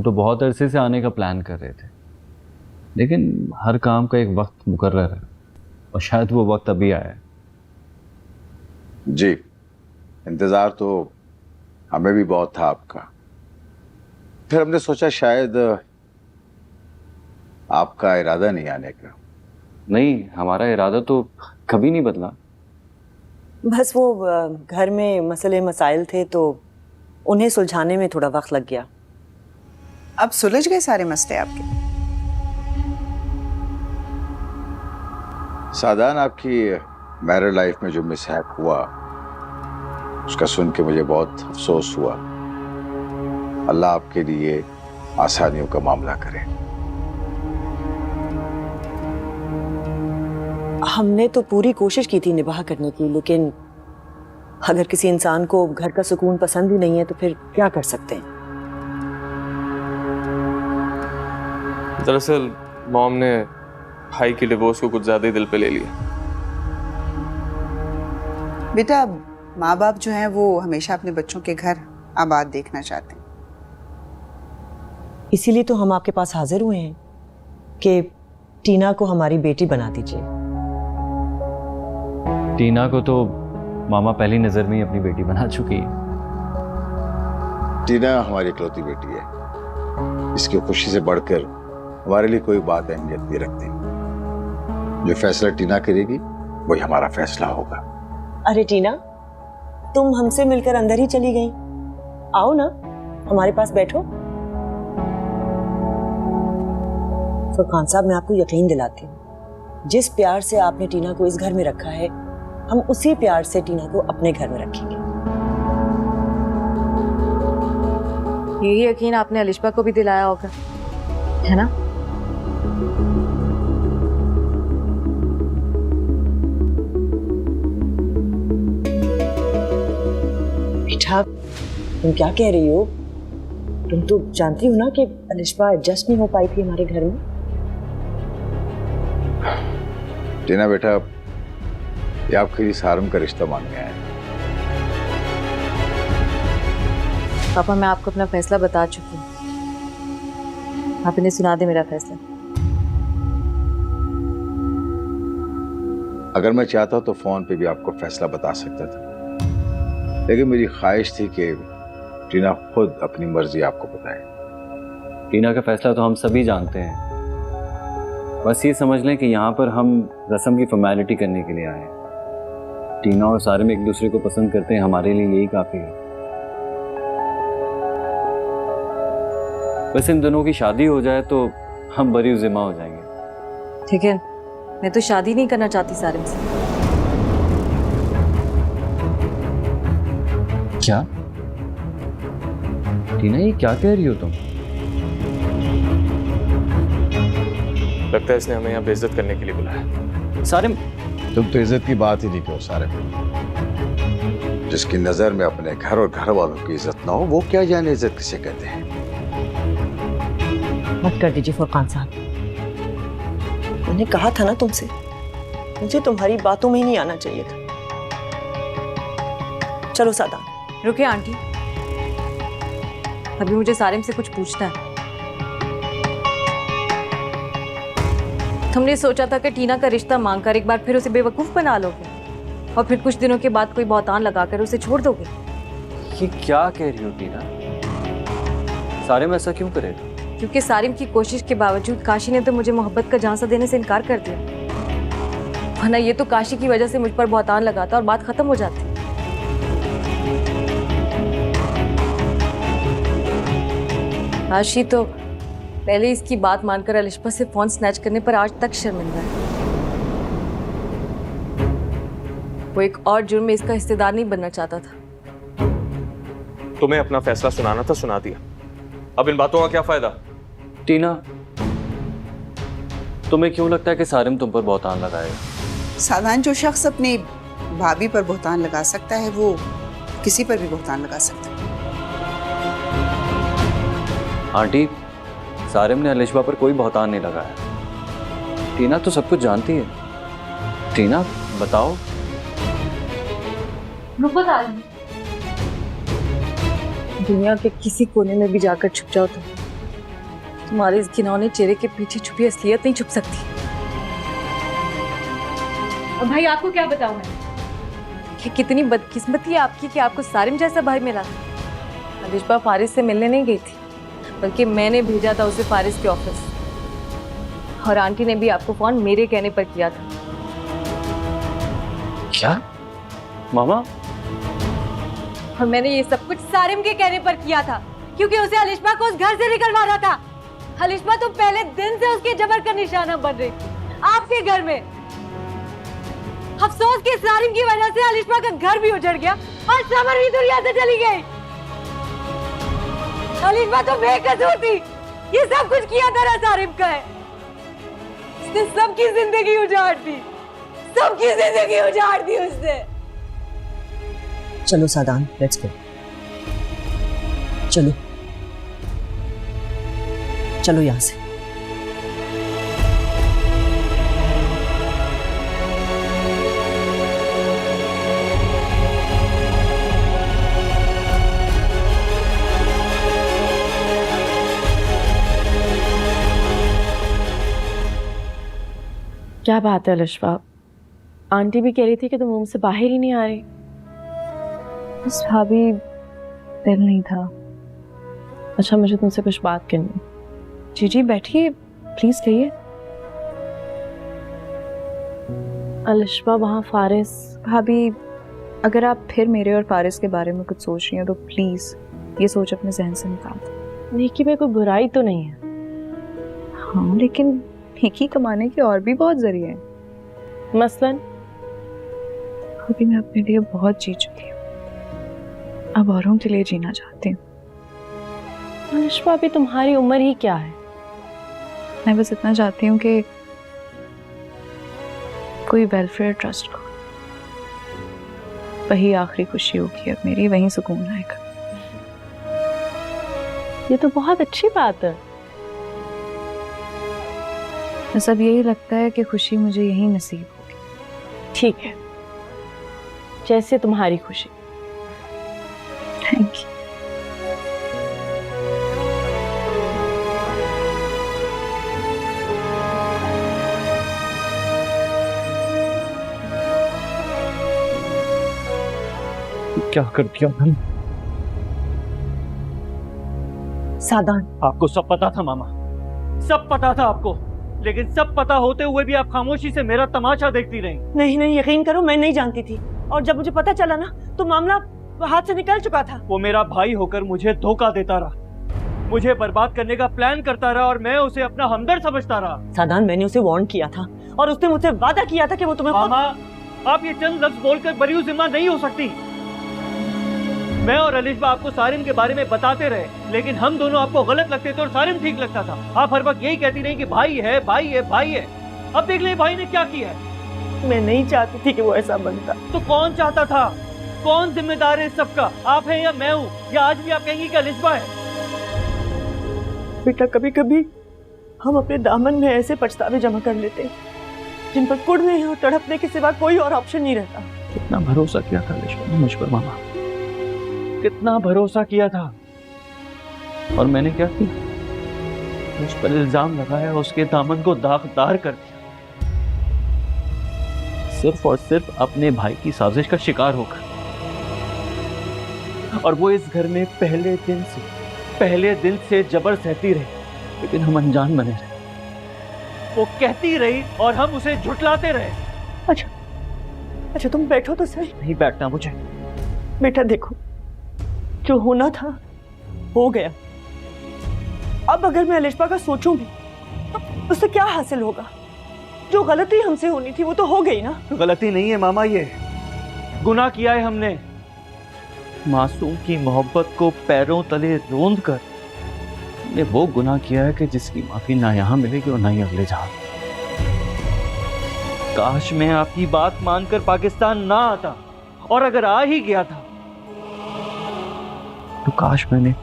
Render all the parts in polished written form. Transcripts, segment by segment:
हम तो बहुत अरसे से आने का प्लान कर रहे थे, लेकिन हर काम का एक वक्त मुकर्रर है और शायद वो वक्त अभी आया है। जी, इंतज़ार तो हमें भी बहुत था आपका। फिर हमने सोचा शायद आपका इरादा नहीं आने का। नहीं, हमारा इरादा तो कभी नहीं बदला। बस वो घर में मसले मसाइल थे तो उन्हें सुलझाने में थोड़ा वक्त लग गया। अब सुलझ गए सारे मसले आपके? सादान, आपकी मैरिड लाइफ में जो मिसहैप हुआ उसका सुन के मुझे बहुत अफसोस हुआ। अल्लाह आपके लिए आसानियों का मामला करे। हमने तो पूरी कोशिश की थी निबाह करने की, लेकिन अगर किसी इंसान को घर का सुकून पसंद ही नहीं है तो फिर क्या कर सकते हैं। दरअसल मॉम ने भाई की डिवोर्स को कुछ ज्यादा ही दिल पे ले लिया। बेटा, माँ बाप जो हैं वो हमेशा अपने बच्चों के घर आबाद देखना चाहते हैं। इसीलिए तो हम आपके पास हाजिर हुए हैं कि टीना को हमारी बेटी बना दीजिए। टीना को तो मामा पहली नजर में ही अपनी बेटी बना चुकी है। टीना हमारी इकलौती बेटी है, इसकी खुशी से बढ़कर हमारे लिए कोई बात अहमियत नहीं रखती। जो फैसला टीना करेगी वही हमारा फैसला होगा। अरे टीना, तुम हमसे मिलकर अंदर ही चली गई। आओ ना, हमारे पास बैठो। फरकान साहब, मैं आपको यकीन दिलाती हूँ, जिस प्यार से आपने टीना को इस घर में रखा है, हम उसी प्यार से टीना को अपने घर में रखेंगे। यही यकीन आपने अलिशबा को भी दिलाया होगा, है ना? बेटा, तुम क्या कह रही हो? तुम तो जानती हो ना कि अलिशबा एडजस्ट नहीं हो पाई थी हमारे घर में। टीना बेटा, ये आपके लिए सारम का रिश्ता मान गया है। पापा, मैं आपको अपना फैसला बता चुकी हूँ, आप इन्हें सुना दे मेरा फैसला। अगर मैं चाहता तो फोन पे भी आपको फैसला बता सकता था, लेकिन मेरी ख्वाहिश थी कि टीना खुद अपनी मर्जी आपको बताए। टीना का फैसला तो हम सभी जानते हैं, बस ये समझ लें कि यहाँ पर हम रस्म की फॉर्मेलिटी करने के लिए आए हैं। टीना और सारिम एक दूसरे को पसंद करते हैं, हमारे लिए यही काफी है। बस इन दोनों की शादी हो जाए तो हम बरी जिम्मा हो जाएंगे। ठीक है, मैं तो शादी नहीं करना चाहती सारिम से। क्या टीना, ये क्या कह रही हो तुम? लगता है इसने हमें यहाँ बेइज्जत करने के लिए बुलाया। सारिम, तुम तो इज्जत की बात ही नहीं करो सारे। जिसकी नजर में अपने घर और घर वालों की इज्जत ना हो, वो क्या जाने इज्जत किसे कहते हैं। मत कर दीजिए फरकान साहब, मैंने कहा था ना तुमसे, मुझे तुम्हारी बातों में ही नहीं आना चाहिए था। चलो सादान। रुकिए आंटी, अभी मुझे सारिम से कुछ पूछना है। तुमने सोचा था कि टीना का रिश्ता मांगकर एक बार फिर उसे बेवकूफ बना लोगे और फिर कुछ दिनों के बाद कोई बहुतान लगाकर उसे छोड़ दोगे? ये क्या कह रही हो टीना? सारिम ऐसा क्यों करेगा? क्योंकि सारिम की कोशिश के बावजूद काशी ने तो मुझे मोहब्बत का झांसा देने से इनकार कर दिया, वरना ये तो काशी की वजह से मुझ पर बहुतान लगाता और बात खत्म हो जाती। काशी तो पहले इसकी बात मानकर अलिशबा से फोन स्नैच करने पर आज तक शर्मिंदा है। वो एक और जुर्म में इसका हिस्सेदार नहीं बनना चाहता था। तुम्हें अपना फैसला सुनाना था, सुना दिया। अब इन बातों का क्या फायदा? टीना, तुम्हें क्यों लगता है कि सारिम तुम पर बहुतान लगाएगा? साधारण जो शख्स अपनी भाभी पर बहुतान लगा सकता है, वो किसी पर भी बहुतान लगा सकता है। आंटी, सारिम ने अलिशबा पर कोई बहुतान नहीं लगाया। टीना तो सब कुछ जानती है। टीना, बताओ। मैं बता रही हूँ। दुनिया के किसी कोने में भी जाकर छुप जाओ तो तुम्हारे इस घिनौने चेहरे के पीछे छुपी असलियत नहीं छुप सकती। और भाई आपको क्या बताऊं मैं कि कितनी बदकिस्मती है आपकी कि आपको सारिम जैसा भाई मिला। अलिशबा फारिस से मिलने नहीं गई थी, बल्कि मैंने भेजा था उसे फारिस के ऑफिस, और आंटी ने भी आपको फोन मेरे कहने पर किया था। क्या मामा? और मैंने ये सब कुछ सारिम के कहने पर किया था, क्योंकि उसे अलिशबा को उस घर से निकलवाना था। अलिशबा तो पहले दिन से उसके जबर का निशाना बन रही थी आपके घर में। अफसोस कि सारिम की वजह से अलिशबा का घर भी उजड़ गया और समर भी दुनिया से चली गई। अलिशबा तो बेकसूर थी, ये सब कुछ किया था सारिम का है। उसने सबकी जिंदगी उजाड़ दी, सबकी जिंदगी उजाड़ दी उसने। चलो सादान, लेट्स गो। चलो चलो यहाँ से। क्या बात है अलिशबा? आंटी भी कह रही थी कि तुम रूम से बाहर ही नहीं आ रही। बस भाभी, दिल नहीं था। अच्छा, मुझे तुमसे कुछ बात करनी। जी जी बैठिए, प्लीज कहिए। अलिशबा, वहाँ फारिस। भाभी, अगर आप फिर मेरे और फारिस के बारे में कुछ सोच रही हैं तो प्लीज ये सोच अपने जहन से निकाल दो। नेकी में कोई बुराई तो नहीं है। हाँ, लेकिन नेकी कमाने के और भी बहुत जरिए हैं। मसलन अभी मैं अपने लिए बहुत जी चुकी हूँ, अब औरों के लिए जीना चाहती हूँ। अलिशबा, अभी तुम्हारी उम्र ही क्या है? मैं बस इतना चाहती हूँ कि कोई वेलफेयर ट्रस्ट हो, वही आखिरी खुशी होगी अब मेरी, वहीं सुकून आएगा। ये तो बहुत अच्छी बात है। बस अब यही लगता है कि खुशी मुझे यही नसीब होगी। ठीक है, जैसे तुम्हारी खुशी। Thank you. क्या कर दिया मैंने? सादान, आपको सब पता था मामा, सब पता था आपको, लेकिन सब पता होते हुए भी आप खामोशी से मेरा तमाशा देखती रही। नहीं नहीं, यकीन करो, मैं नहीं जानती थी, और जब मुझे पता चला ना तो मामला हाथ से निकल चुका था। वो मेरा भाई होकर मुझे धोखा देता रहा, मुझे बर्बाद करने का प्लान करता रहा, और मैं उसे अपना हमदर्द समझता रहा। सादान, मैंने उसे वार्न किया था और उसने मुझसे वादा किया था कि वो तुम्हें मामा, आप ये चंद लफ्ज बोलकर बरी जिम्मा नहीं हो सकती। मैं और अलिशबा आपको सारिम के बारे में बताते रहे, लेकिन हम दोनों आपको गलत लगते थे और सारिम ठीक लगता था। आप हर वक्त यही कहती रही कि भाई है, भाई है, भाई है। अब देख ले भाई ने क्या किया है। मैं नहीं चाहती थी कि वो ऐसा बनता। तो कौन चाहता था? कौन जिम्मेदार है इस सबका, आप हैं या मैं हूँ, या आज भी आप कहेंगी कि अलिशबा है? बेटा, कभी कभी हम अपने दामन में ऐसे पछतावे जमा कर लेते हैं जिन पर कुड़ने और तड़पने के सिवा कोई और ऑप्शन नहीं रहता। कितना भरोसा किया था अलिशबा ने मुझ पर मामा, कितना भरोसा किया था, और मैंने क्या किया? मुझ पर इल्जाम लगाया, उसके दामन को दागदार कर दिया, सिर्फ और सिर्फ अपने भाई की साजिश का शिकार होकर। और वो इस घर में पहले दिन से जबर सहती रही, लेकिन हम अनजान बने रहे। वो कहती रही और हम उसे झुठलाते रहे। अच्छा, तुम बैठो तो सही। नहीं बैठना मुझे। बेटा देखो, जो होना था हो गया। अब अगर मैं अलिशबा का सोचूं भी तो उससे क्या हासिल होगा? जो गलती हमसे होनी थी वो तो हो गई ना। गलती नहीं है मामा, ये गुनाह किया है हमने। मासूम की मोहब्बत को पैरों तले रोंद कर हमने वो गुनाह किया है कि जिसकी माफी ना यहाँ मिलेगी और ना ही अगले जहां। काश मैं आपकी बात मानकर पाकिस्तान ना आता, और अगर आ ही गया था तो काश मैंने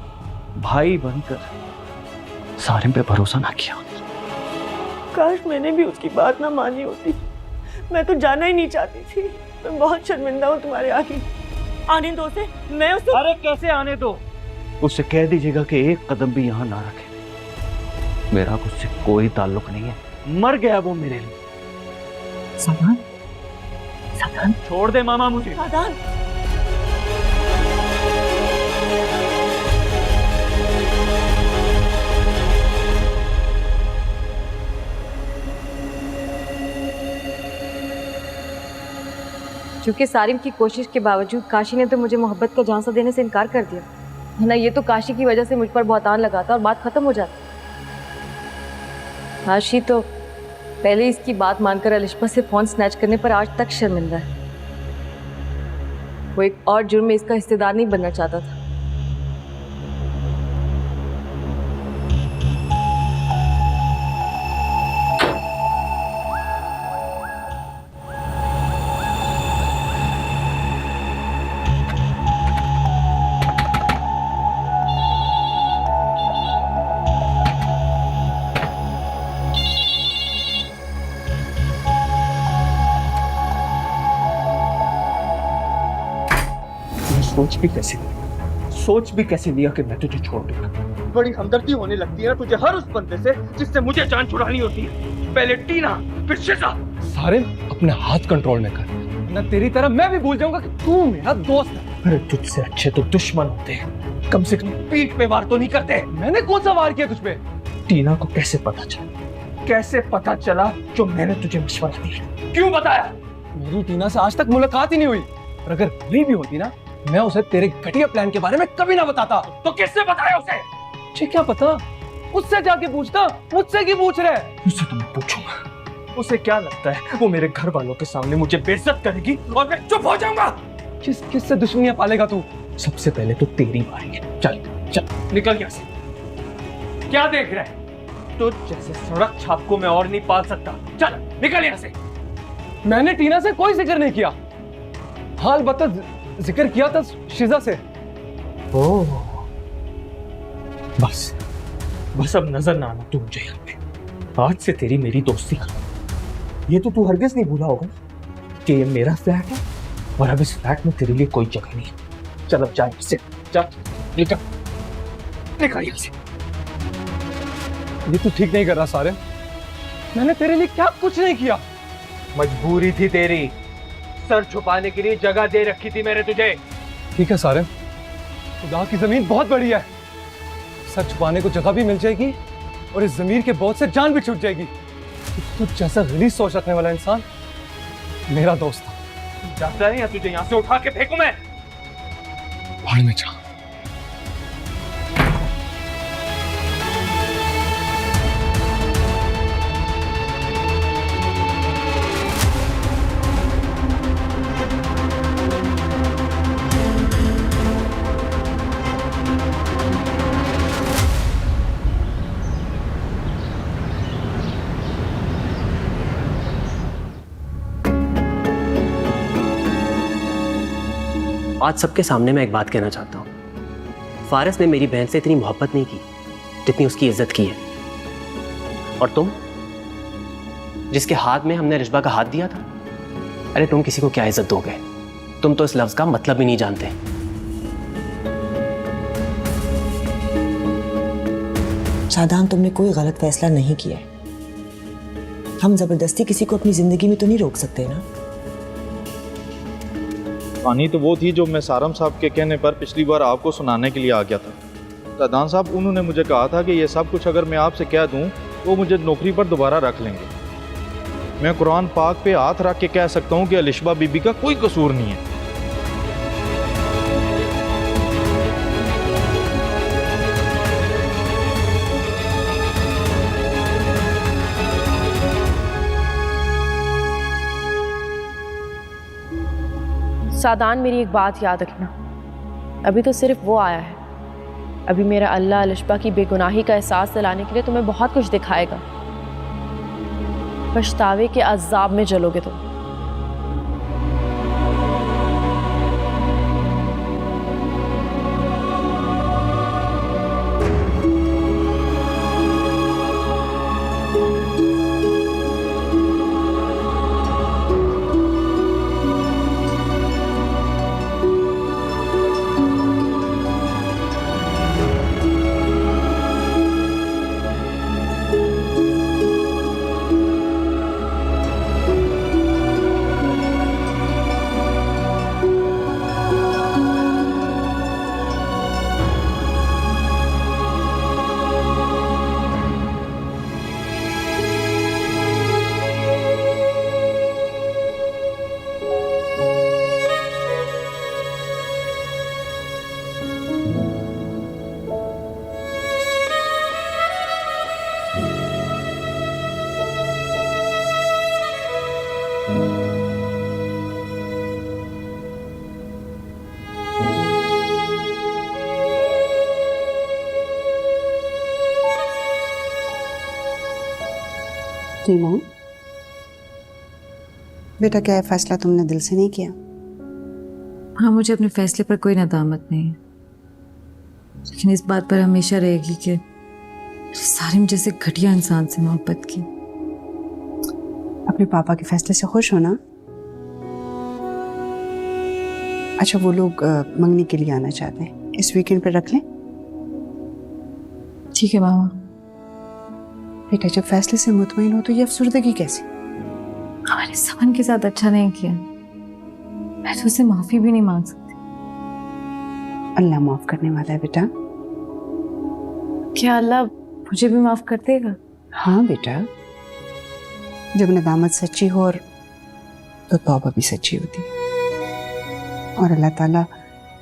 भाई बनकर सारिम पे भरोसा ना किया। काश मैंने भी उसकी बात ना मानी होती। मैं तो जाना ही नहीं चाहती थी। मैं बहुत शर्मिंदा हूँ तुम्हारे आगे। आने दो उसे, मैं उसे। अरे कैसे आने दो? उससे कह दीजिएगा कि एक कदम भी यहाँ ना रखे। मेरा उससे कोई ताल्लुक नहीं है। मर गया वो मेरे लिए। सादान, सादान, छोड़ दे मामा मुझे। सादान। क्योंकि सारिम की कोशिश के बावजूद काशी ने तो मुझे मोहब्बत का झांसा देने से इनकार कर दिया, वरना ये तो काशी की वजह से मुझ पर बहुतान लगाता और बात खत्म हो जाती। काशी तो पहले इसकी बात मानकर अलिश्बा से फोन स्नैच करने पर आज तक शर्मिंदा है। वो एक और जुर्म में इसका हिस्सेदार नहीं बनना चाहता था। सोच भी कैसे लिया कि मैं तुझे छोड़ दूंगा। बड़ी हमदर्दी होने लगती है तुझे हर उस बंदे से जिससे मुझे जान छुड़ानी होती है। पहले टीना, फिर शिजा। सारे अपने हाथ कंट्रोल में कर, ना तेरी तरह मैं भी भूल जाऊंगा कि तू मेरा दोस्त है। अरे तुझसे अच्छे तो दुश्मन होते हैं, कम से कम पीठ पे वार तो नहीं करते। मैंने कौन सा वार किया तुझ पे? टीना को कैसे पता चला? कैसे पता चला जो मैंने तुझे मशवरा दिया? क्यों बताया? मेरी टीना से आज तक मुलाकात ही नहीं हुई, और अगर हुई भी होती ना, मैं उसे तेरे घटिया प्लान के बारे में कभी ना बताता। तो किससे बताया उसे? मुझे क्या पता, उससे जाके पूछता। मुझसे क्यों पूछ रहे? उससे तो मैं पूछूंगा। उसे क्या लगता है वो मेरे घर वालों के सामने मुझे बेइज्जत करेगी और मैं चुप हो जाऊंगा? किससे दुश्मनियां पालेगा तू? सबसे पहले तो तेरी बारी है। चल चल निकल यहाँ से। क्या देख रहा है? तो जैसे सड़क छाप को मैं और नहीं पाल सकता। चल निकल यहाँ से। मैंने टीना से कोई जिक्र नहीं किया, हाल बता जिक्र किया था शिजा से। ओह बस अब नजर ना आना तू मुझे यहाँ पे। आज से तेरी मेरी दोस्ती खत्म। ये तो तू हरगिज नहीं भूला होगा कि ये मेरा फ्लैट है और अब इस फ्लैट में तेरे लिए कोई जगह नहीं है। चल अब जा यहाँ से, जा निकल निकल यहाँ से। ये तू ठीक नहीं कर रहा सारे, मैंने तेरे लिए क्या कुछ नहीं किया। मजबूरी थी तेरी, सर छुपाने के लिए जगह दे रखी थी मैंने तुझे। ठीक है सारे, खुदा की जमीन बहुत बड़ी है, सर छुपाने को जगह भी मिल जाएगी और इस जमीन के बोझ से जान भी छूट जाएगी। तो जैसा गलीज सोच रखने वाला इंसान मेरा दोस्त था। जाता है या तुझे यहाँ से उठा के फेंकूं मैं? भाड़ में जा। आज सबके सामने मैं एक बात कहना चाहता हूँ। फारिस ने मेरी बहन से इतनी मोहब्बत नहीं की जितनी उसकी इज्जत की है। और तुम, जिसके हाथ में हमने रिश्बा का हाथ दिया था, अरे तुम किसी को क्या इज्जत दोगे? तुम तो इस लफ्ज का मतलब भी नहीं जानते। सादान, तुमने कोई गलत फैसला नहीं किया है। हम जबरदस्ती किसी को अपनी जिंदगी में तो नहीं रोक सकते ना। कहानी तो वो थी जो मैं सारम साहब के कहने पर पिछली बार आपको सुनाने के लिए आ गया था। सादान साहब, उन्होंने मुझे कहा था कि ये सब कुछ अगर मैं आपसे कह दूं तो मुझे नौकरी पर दोबारा रख लेंगे। मैं कुरान पाक पे हाथ रख के कह सकता हूं कि अलिश्बा बीबी का कोई कसूर नहीं है। सादान, मेरी एक बात याद रखना, अभी तो सिर्फ वो आया है। अभी मेरा अल्लाह अलिश्बा की बेगुनाही का एहसास दिलाने के लिए तुम्हें बहुत कुछ दिखाएगा। पछतावे के अज़ाब में जलोगे तुम। टीना, बेटा क्या है फैसला तुमने दिल से नहीं किया? हाँ, मुझे अपने फैसले पर कोई नदामत नहीं है, लेकिन इस बात पर हमेशा रहेगी कि सारिम जैसे घटिया इंसान से मोहब्बत की। अपने पापा के फैसले से खुश हो ना? अच्छा, वो लोग मंगनी के लिए आना चाहते हैं, इस वीकेंड पे रख लें? ठीक है मामा। बेटा जब फैसले से मुतमईन हो तो ये अफसरदगी कैसी? हमारे समन के साथ अच्छा नहीं किया, मैं तो उसे माफी भी नहीं मांग सकती। अल्लाह माफ करने वाला है बेटा। क्या अल्लाह मुझे भी माफ कर देगा? हाँ बेटा, जब नदामत सच्ची हो और तो तौबा भी सच्ची होती है, और अल्लाह ताला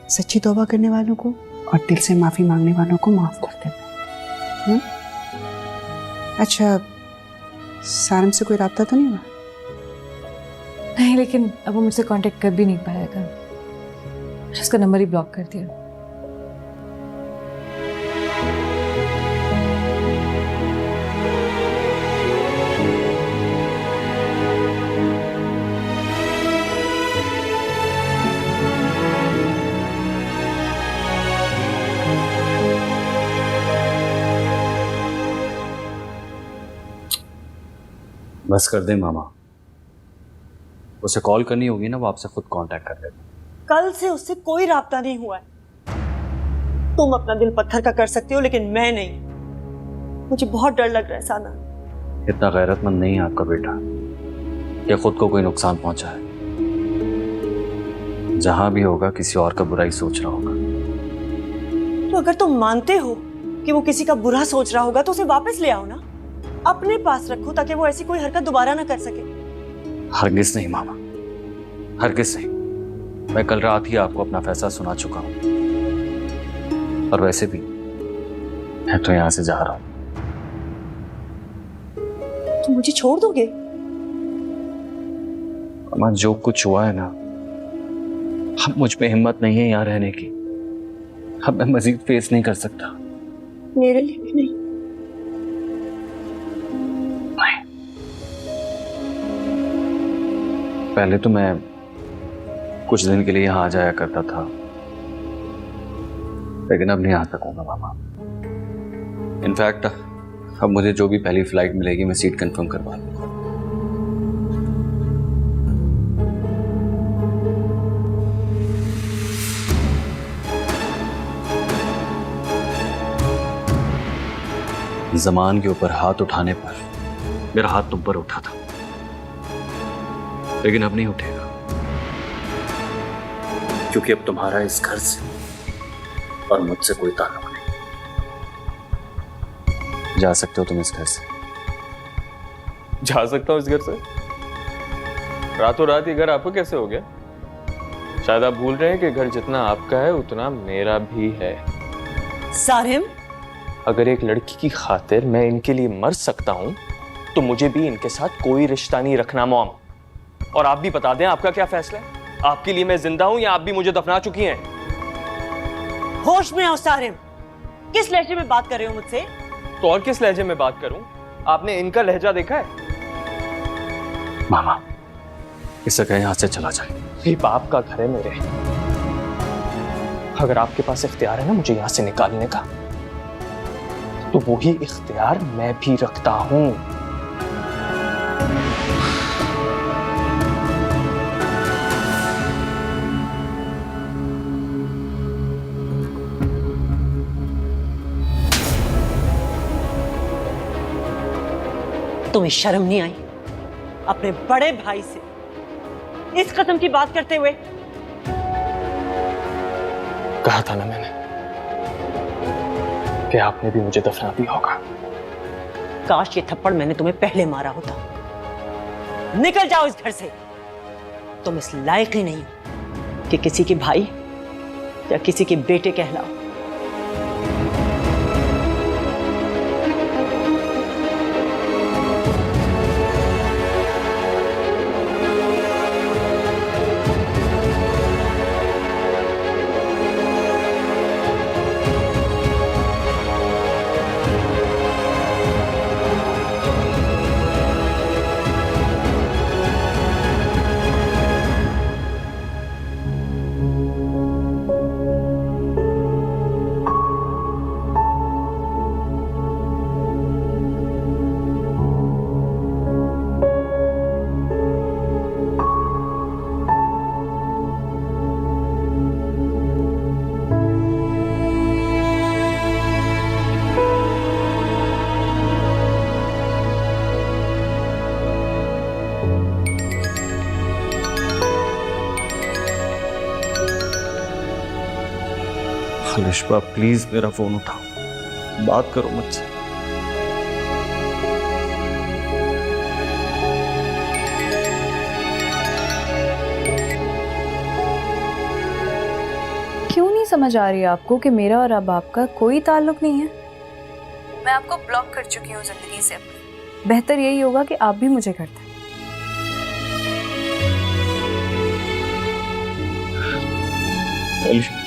सच्ची तौबा करने वालों को और दिल से माफी मांगने वालों को माफ कर देता है। अच्छा, सारम से कोई राब्ता तो नहीं हुआ? नहीं, लेकिन अब वो मुझसे कांटेक्ट कर भी नहीं पाएगा, उसका नंबर ही ब्लॉक कर दिया। बस कर दे मामा, उसे कॉल करनी होगी ना, वो आपसे खुद कांटेक्ट कर लेगा। कल से उससे कोई राब्ता नहीं हुआ है। तुम अपना दिल पत्थर का कर सकते हो, लेकिन मैं नहीं। मुझे बहुत डर लग रहा है साना। इतना गैरतमंद नहीं है आपका बेटा कि खुद को कोई नुकसान पहुंचा है। जहां भी होगा किसी और का बुराई सोच रहा होगा। तो अगर तुम मानते हो कि वो किसी का बुरा सोच रहा होगा तो उसे वापस ले आओ ना, अपने पास रखो ताकि वो ऐसी कोई हरकत दोबारा ना कर सके। हरगिज नहीं मामा, हरगिज नहीं। मैं कल रात ही आपको अपना फैसला सुना चुका हूं, और वैसे भी मैं तो यहां से जा रहा हूं। तुम मुझे छोड़ दोगे? मामा, जो कुछ हुआ है ना, अब मुझ में हिम्मत नहीं है यहां रहने की। अब मैं मजीद फेस नहीं कर सकता। मेरे लिए भी नहीं। पहले तो मैं कुछ दिन के लिए यहाँ आ जाया करता था, लेकिन अब नहीं आ सकूंगा मामा। इनफैक्ट अब मुझे जो भी पहली फ्लाइट मिलेगी मैं सीट कंफर्म करवा लूंगा। जमान के ऊपर हाथ उठाने पर मेरा हाथ तुम पर उठा था, लेकिन अब नहीं उठेगा, क्योंकि अब तुम्हारा इस घर से और मुझसे कोई ताल्लुक नहीं। जा सकते हो तुम इस घर से। जा सकता हूँ इस घर से? रातों रात ये घर आपका कैसे हो गया? शायद आप भूल रहे हैं कि घर जितना आपका है उतना मेरा भी है। सारिम, अगर एक लड़की की खातिर मैं इनके लिए मर सकता हूं तो मुझे भी इनके साथ कोई रिश्ता नहीं रखना मॉम। और आप भी बता दें आपका क्या फैसला है? आपके लिए मैं जिंदा हूं या आप भी मुझे दफना चुकी हैं? होश में आओ सारिम, किस लहजे में बात कर रहे हो मुझसे? तो और किस लहजे में बात करूं? आपने इनका लहजा देखा है? मामा, इससे कहीं यहाँ से चला जाए। ये बाप का घर है मेरे। अगर आपके पास इख्तियार है ना मुझे यहां से निकालने का, तो वही इख्तियार मैं भी रखता हूं। तुम्हें शर्म नहीं आई अपने बड़े भाई से इस कदम की बात करते हुए? कहा था ना मैंने कि आपने भी मुझे दफना दिया होगा। काश ये थप्पड़ मैंने तुम्हें पहले मारा होता। निकल जाओ इस घर से। तुम इस लायक ही नहीं कि किसी के भाई या किसी के बेटे कहलाओ। अलिशबा प्लीज मेरा फोन उठाओ, बात करो मुझसे। क्यों नहीं समझ आ रही है आपको कि मेरा और अब आपका कोई ताल्लुक नहीं है? मैं आपको ब्लॉक कर चुकी हूँ जिंदगी से अपनी। बेहतर यही होगा कि आप भी मुझे कर दें। अलिशबा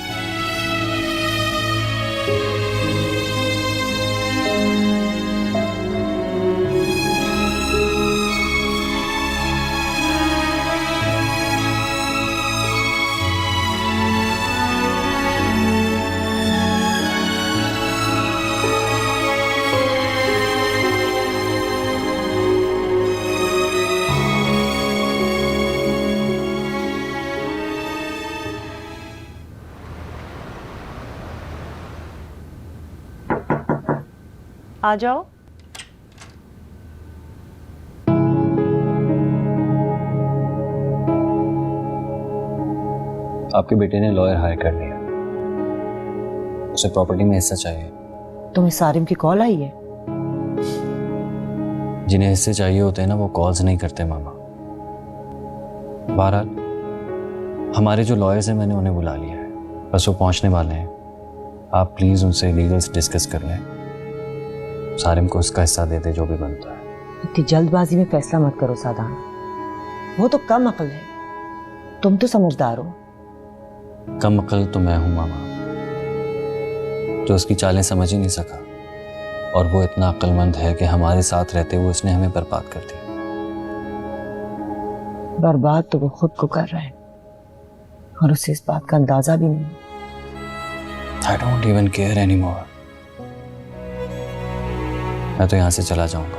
आ जाओ। आपके बेटे ने लॉयर हायर कर लिया, उसे प्रॉपर्टी में हिस्सा चाहिए। तुम्हें सारिम की कॉल आई है? जिन्हें हिस्से चाहिए होते हैं ना, वो कॉल्स नहीं करते मामा। बहरहाल हमारे जो लॉयर्स हैं, मैंने उन्हें बुला लिया है, बस वो पहुंचने वाले हैं। आप प्लीज़ उनसे लीगल्स डिस्कस कर लें, सारिम को उसका हिस्सा दे दे जो भी बनता है। इतनी जल्दबाजी में फैसला मत करो सादान, वो तो कम अक्ल है, तुम तो समझदार हो। कम अक्ल तो मैं हूं मामा, जो उसकी चालें समझ ही नहीं सका, और वो इतना अक्लमंद है कि हमारे साथ रहते हुए उसने हमें बर्बाद कर दिया। बर्बाद तो वो खुद को कर रहा है और उसे इस बात का अंदाजा भी नहीं। I don't even care anymore। मैं तो यहाँ से चला जाऊंगा।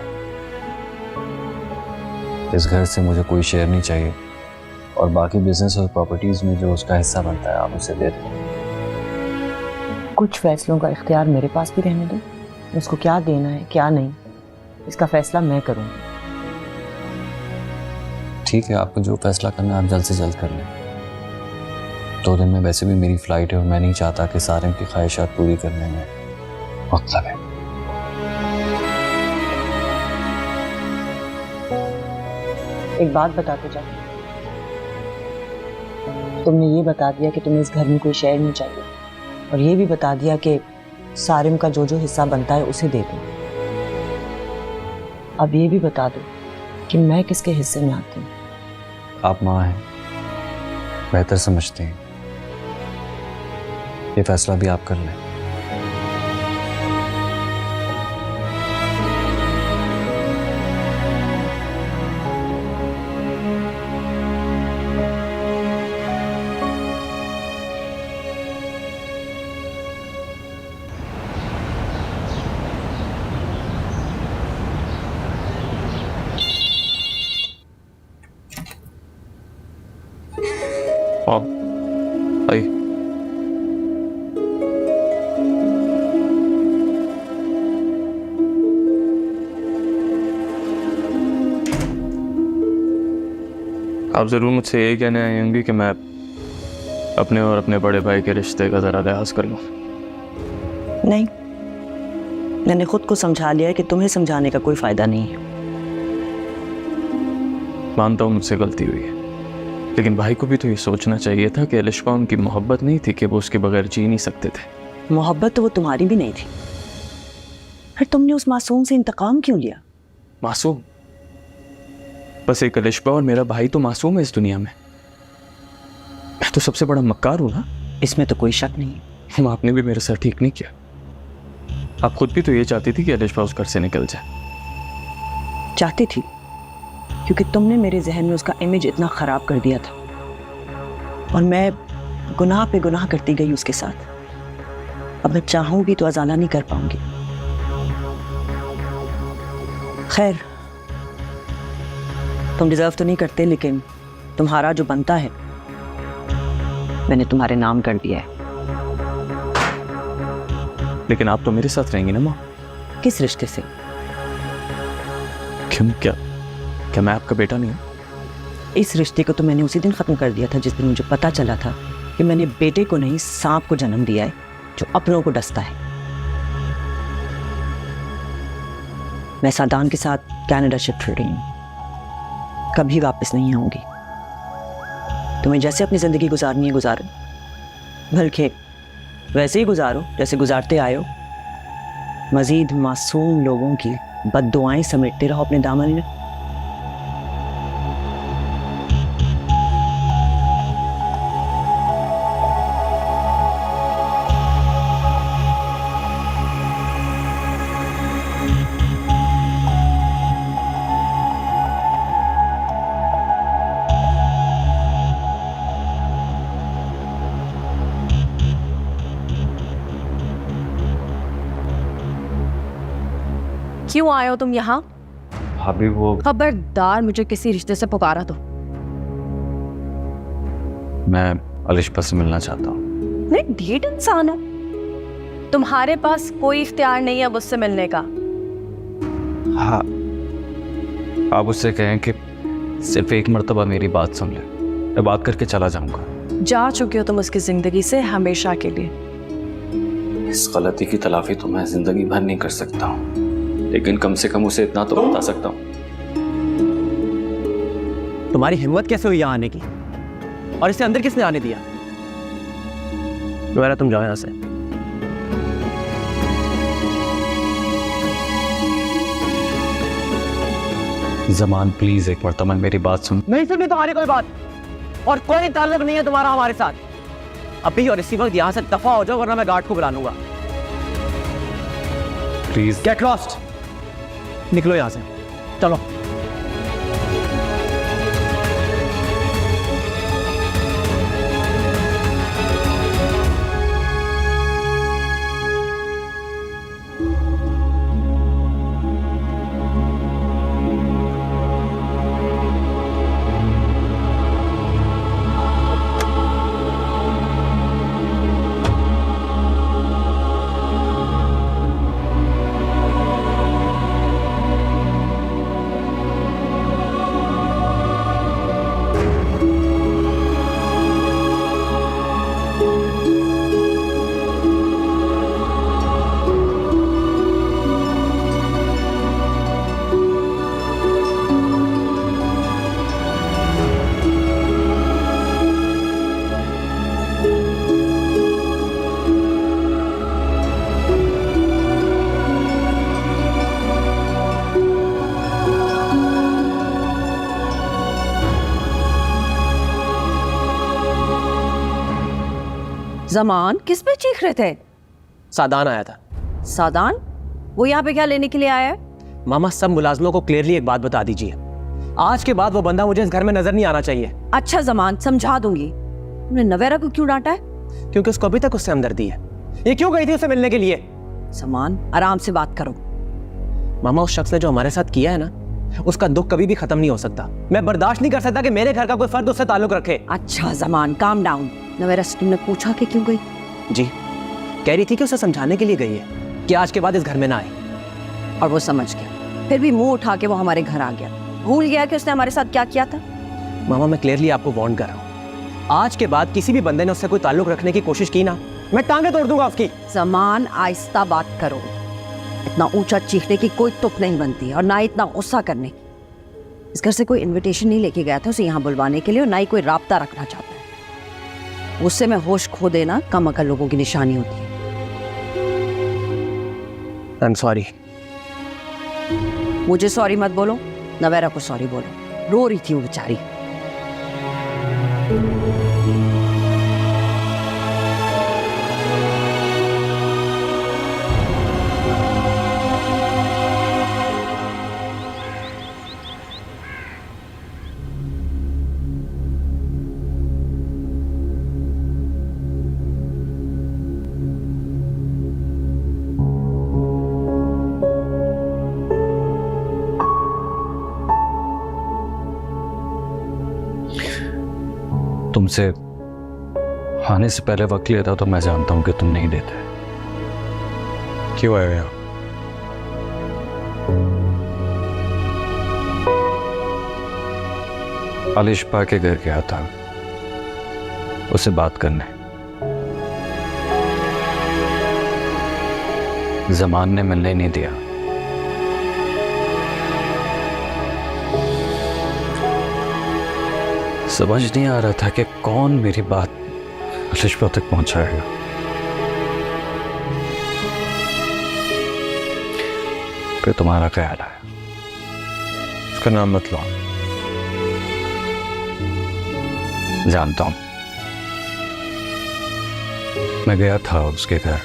इस घर से मुझे कोई शेयर नहीं चाहिए, और बाकी बिजनेस और प्रॉपर्टीज में जो उसका हिस्सा बनता है आप उसे दे दो। कुछ फैसलों का इख्तियार मेरे पास भी रहने दो। उसको क्या देना है क्या नहीं, इसका फैसला मैं करूंगी। ठीक है, आपको जो फैसला करना है आप जल्द से जल्द कर लें। 2 दिन में वैसे भी मेरी फ्लाइट है, और मैं नहीं चाहता कि सारिम की ख्वाहिशात पूरी करने में वक्त लगे। एक बात बताते जाओ, तुमने ये बता दिया कि तुम्हें इस घर में कोई शेयर नहीं चाहिए, और ये भी बता दिया कि सारिम का जो जो हिस्सा बनता है उसे दे दो। अब ये भी बता दो कि मैं किसके हिस्से में आती हूँ। आप माँ हैं, बेहतर समझते हैं, ये फैसला भी आप कर लें। आई आप ज़रूर मुझसे यही कहने आई होंगी कि मैं अपने और अपने बड़े भाई के रिश्ते का ज़रा लिहाज कर लूँ। नहीं, मैंने खुद को समझा लिया है कि तुम्हें समझाने का कोई फायदा नहीं है। मानता हूँ मुझसे गलती हुई है, लेकिन भाई को भी तो ये सोचना चाहिए था कि अलिशबा उनकी मोहब्बत नहीं थी कि वो उसके बगैर जी नहीं सकते थे। मोहब्बत तो वो तुम्हारी भी नहीं थी, फिर तुमने उस मासूम से इंतकाम क्यों लिया? मासूम? बस एक अलिशबा और मेरा भाई तो मासूम है इस दुनिया में। मैं तो सबसे बड़ा मक्कार हूं ना। इसमें तो कोई शक नहीं है। आपने भी मेरे साथ ठीक नहीं किया। आप खुद भी तो ये चाहती थी कि अलिशबा उस घर से निकल जाए। चाहती थी, क्योंकि तुमने मेरे जहन में उसका इमेज इतना खराब कर दिया था, और मैं गुनाह पे गुनाह करती गई उसके साथ। अब मैं चाहूं भी तो अजाला नहीं कर पाऊंगी। खैर, तुम डिजर्व तो नहीं करते, लेकिन तुम्हारा जो बनता है मैंने तुम्हारे नाम कर दिया है। लेकिन आप तो मेरे साथ रहेंगी ना माँ? किस रिश्ते से? क्यों, क्या मैं आपका बेटा नहीं हूँ? इस रिश्ते को तो मैंने उसी दिन खत्म कर दिया था जिस दिन मुझे पता चला था कि मैंने बेटे को नहीं सांप को जन्म दिया है, जो अपनों को डसता है। मैं सादान के साथ कनाडा शिफ्ट हो रही हूँ, कभी वापस नहीं आऊंगी। तुम्हें जैसे अपनी जिंदगी गुजारनी है गुजारो, बल्कि वैसे ही गुजारो जैसे गुजारते आए हो। मजीद मासूम लोगों की बद्दुआएं समेटते रहो अपने दामन में। क्यों आए हो तुम यहाँ? भाभी वो खबरदार मुझे किसी रिश्ते से पुकारा तो। मैं अलिशबा से मिलना चाहता हूँ। मैं ढीठ इंसान हूँ, तुम्हारे पास कोई इख्तियार नहीं है मुझसे मिलने का। हाँ, आप उससे कहें कि सिर्फ एक मर्तबा मेरी बात सुन ले, मैं बात करके चला जाऊंगा। जा चुके हो तुम उसकी जिंदगी से हमेशा के लिए। इस गलती की तलाफी तो मैं जिंदगी भर नहीं कर सकता हूँ, लेकिन कम से कम उसे इतना तो बता सकता हूँ। तुम्हारी हिम्मत कैसे हुई यहाँ आने की? और इसे अंदर किसने आने दिया? नुहैरा तुम जाओ यहाँ से। जमान प्लीज एक मर्तबा मेरी बात सुन। नहीं सुननी तुम्हारी कोई बात, और कोई ताल्लुक नहीं है तुम्हारा हमारे साथ। अभी और इसी वक्त यहाँ से दफा हो जाओ, वरना मैं गार्ड को बुला लूंगा। प्लीज गेट लॉस्ट, निकलो यहाँ से, चलो। जमान किस पे चीख रहे थे? सादान आया था। सादान? वो यहाँ पे क्या लेने के लिए आया है? मामा, सब मुलाजमों को क्लियरली एक बात बता दीजिए, आज के बाद वो बंदा मुझे इस घर में नजर नहीं आना चाहिए। अच्छा जमान, समझा दूंगी। तुमने नवेरा को क्यों डांटा है? क्योंकि उसको अभी तक उससे हमदर्दी है। ये क्यों गई थी उसे मिलने के लिए? जमान, आराम से बात करो। मामा, उस शख्स ने जो हमारे साथ किया है ना, उसका दुख कभी भी खत्म नहीं हो सकता। मैं बर्दाश्त नहीं कर सकता कि मेरे घर का कोई फर्द उससे ताल्लुक रखे। अच्छा जमान, काम डाउन। नवेरा से तुमने पूछा कि क्यों गई? जी, कह रही थी कि उसे समझाने के लिए गई है कि आज के बाद इस घर में ना आए। और वो समझ गया, फिर भी मुंह उठा के वो हमारे घर आ गया। भूल गया कि उसने हमारे साथ क्या किया था? मामा, मैं क्लियरली आपको वार्न कर रहा हूँ, आज के बाद किसी भी बंदे ने उससे कोई ताल्लुक रखने की कोशिश की ना, मैं टांगे तोड़ दूंगा उसकी। जमान, आहिस्ता बात करो। इतना ऊंचा चीखने की कोई तुक नहीं बनती, और ना इतना गुस्सा करने की। इस घर से कोई इनविटेशन नहीं लेके गया था उसे यहाँ बुलवाने के लिए, और ना ही कोई राब्ता रखना चाहता है। उससे में होश खो देना कम अकल लोगों की निशानी होती है। I am sorry. मुझे सॉरी मत बोलो, नवेरा को सॉरी बोलो। रो रही थी वो बेचारी। तुमसे आने से पहले वक्त लिया था तो मैं जानता हूं कि तुम नहीं देते। क्यों आए हो यहाँ? अलिशबा के घर गया था उससे बात करने। जमान ने मिलने नहीं दिया। समझ नहीं आ रहा था कि कौन मेरी बात अलिशबा तक पहुंचाएगा। फिर तुम्हारा ख्याल आया। उसका नाम मत लो। जानता हूं, मैं गया था उसके घर,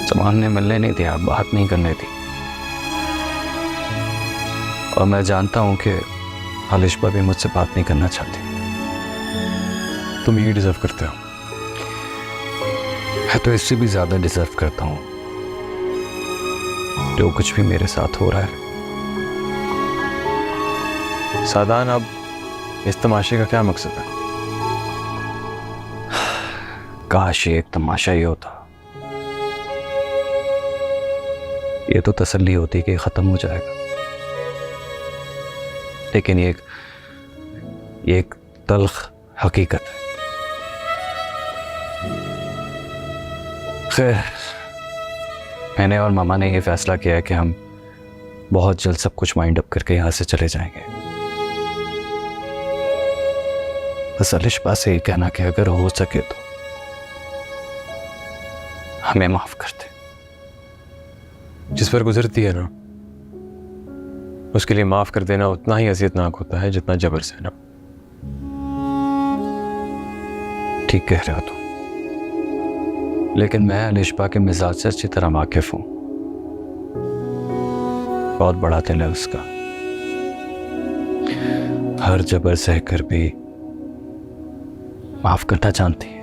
जमान ने मिलने नहीं दिया, बात नहीं करने दी। और मैं जानता हूं कि अलिशबा भी मुझसे बात नहीं करना चाहती। तुम ये डिजर्व करते हो। मैं तो इससे भी ज्यादा डिजर्व करता हूं। जो कुछ भी मेरे साथ हो रहा है। सादान, अब इस तमाशे का क्या मकसद है? काश ये एक तमाशा ही होता। ये तो तसल्ली होती कि खत्म हो जाएगा, लेकिन ये एक तल्ख हकीकत है। खैर, मैंने और मामा ने ये फैसला किया है कि हम बहुत जल्द सब कुछ माइंड अप करके यहाँ से चले जाएंगे। बस अलिशबा से ये कहना कि अगर हो सके तो हमें माफ कर दे। जिस पर गुजरती है ना, उसके लिए माफ कर देना उतना ही अज़ियतनाक होता है जितना जबर सहना। ठीक कह रहे हो तुम, लेकिन मैं अलिशबा के मिजाज से अच्छी तरह वाकिफ हूं। बहुत बड़ा दिल है उसका, हर जबर सहकर भी माफ करना जानती है।